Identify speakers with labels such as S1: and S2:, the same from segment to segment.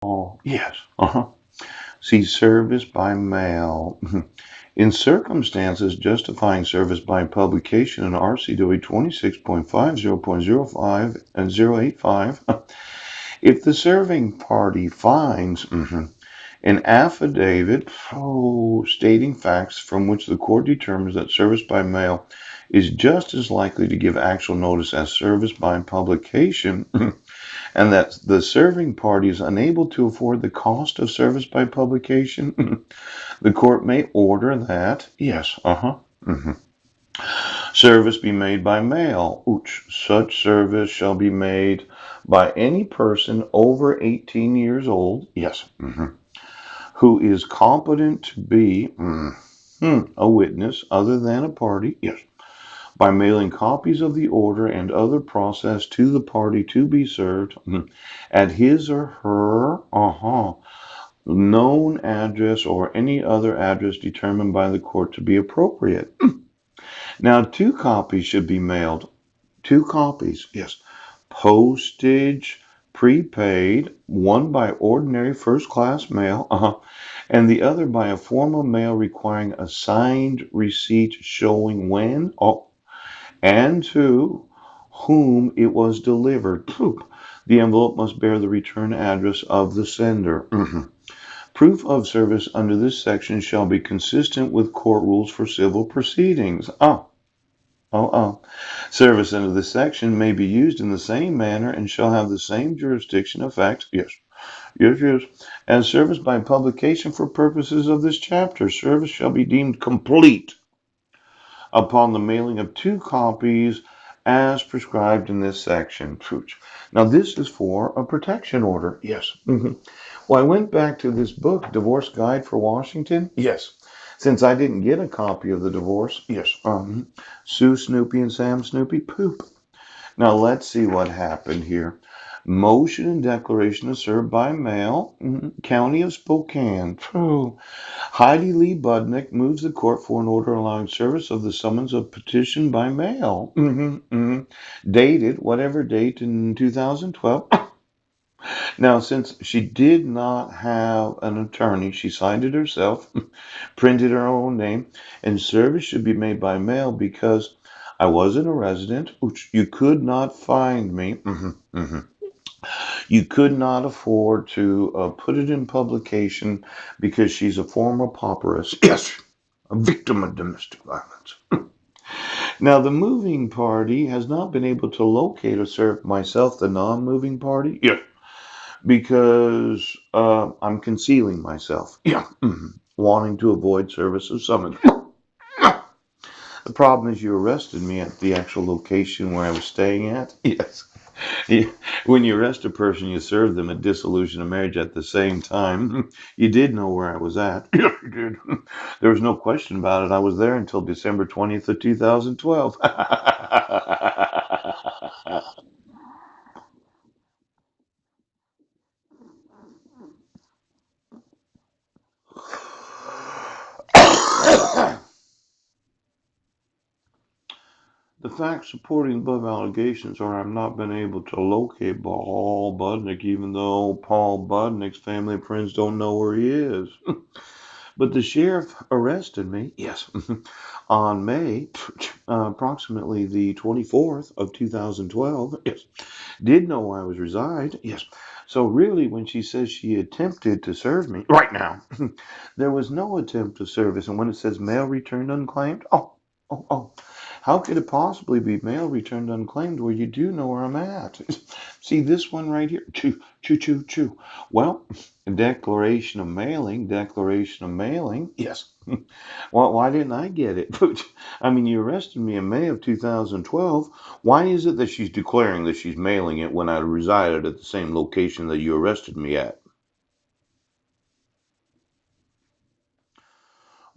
S1: Oh, yes. Uh-huh. See, service by mail. In circumstances justifying service by publication in RCW 26.50.05 and 085, if the serving party finds an affidavit stating facts from which the court determines that service by mail is just as likely to give actual notice as service by publication, and that the serving party is unable to afford the cost of service by publication, the court may order that, yes, service be made by mail. Such service shall be made by any person over 18 years old, yes, who is competent to be a witness other than a party, yes, by mailing copies of the order and other process to the party to be served at his or her known address or any other address determined by the court to be appropriate. Now, two copies should be mailed. Two copies, yes. Postage prepaid, one by ordinary first class mail, and the other by a formal mail requiring a signed receipt showing when, and to whom it was delivered. The envelope must bear the return address of the sender. Proof of service under this section shall be consistent with court rules for civil proceedings. Service under this section may be used in the same manner and shall have the same jurisdiction effect, yes, as service by publication for purposes of this chapter. Service shall be deemed complete upon the mailing of two copies as prescribed in this section. Now, this is for a protection order. Yes. Well, I went back to this book, Divorce Guide for Washington. Yes. Since I didn't get a copy of the divorce. Yes. Sue Snoopy and Sam Snoopy. Poop. Now, let's see what happened here. Motion and declaration is served by mail. County of Spokane. Heidi Lee Budnick moves the court for an order allowing service of the summons of petition by mail. Dated, whatever date in 2012. Now, since she did not have an attorney, she signed it herself, printed her own name, and service should be made by mail because I wasn't a resident. You could not find me. You could not afford to put it in publication because she's a former pauperess. Yes, a victim of domestic violence. Now, the moving party has not been able to locate or serve myself, the non moving party. Yes, because I'm concealing myself. Yeah. Wanting to avoid service of summons. The problem is you arrested me at the actual location where I was staying at. Yes. When you arrest a person, you serve them a dissolution of marriage at the same time. You did know where I was at. Yes, you did. There was no question about it. I was there until December 20th of 2012. The facts supporting above allegations are I've not been able to locate Paul Budnick, even though Paul Budnick's family and friends don't know where he is. But the sheriff arrested me, yes, on May, approximately the 24th of 2012, yes. Did know where I was reside, yes. So really, when she says she attempted to serve me, right now, there was no attempt of service. And when it says mail returned unclaimed, oh. How could it possibly be mail returned unclaimed where you do know where I'm at? See this one right here? Choo, choo, choo, choo. Well, declaration of mailing. Yes. Well, why didn't I get it? I mean, you arrested me in May of 2012. Why is it that she's declaring that she's mailing it when I resided at the same location that you arrested me at?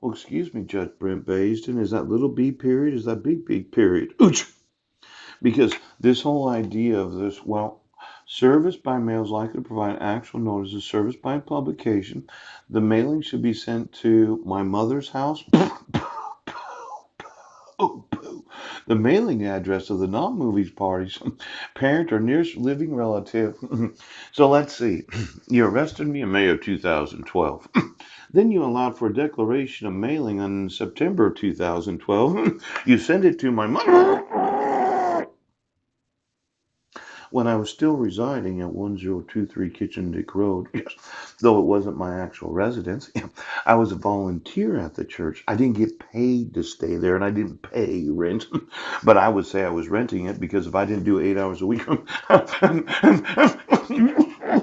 S1: Well, excuse me, Judge Brent Baisden. Is that little B period? Is that big B period? Ooch! Because this whole idea of this, well, service by mail is likely to provide actual notice of service by publication. The mailing should be sent to my mother's house. the mailing address of the non-movies parties, parent or nearest living relative. So let's see. You arrested me in May of 2012. Then you allowed for a declaration of mailing on September of 2012. You sent it to my mother when I was still residing at 1023 Kitchen Dick Road. Yes, though it wasn't my actual residence. I was a volunteer at the church. I didn't get paid to stay there, and I didn't pay rent. But I would say I was renting it because if I didn't do 8 hours a week,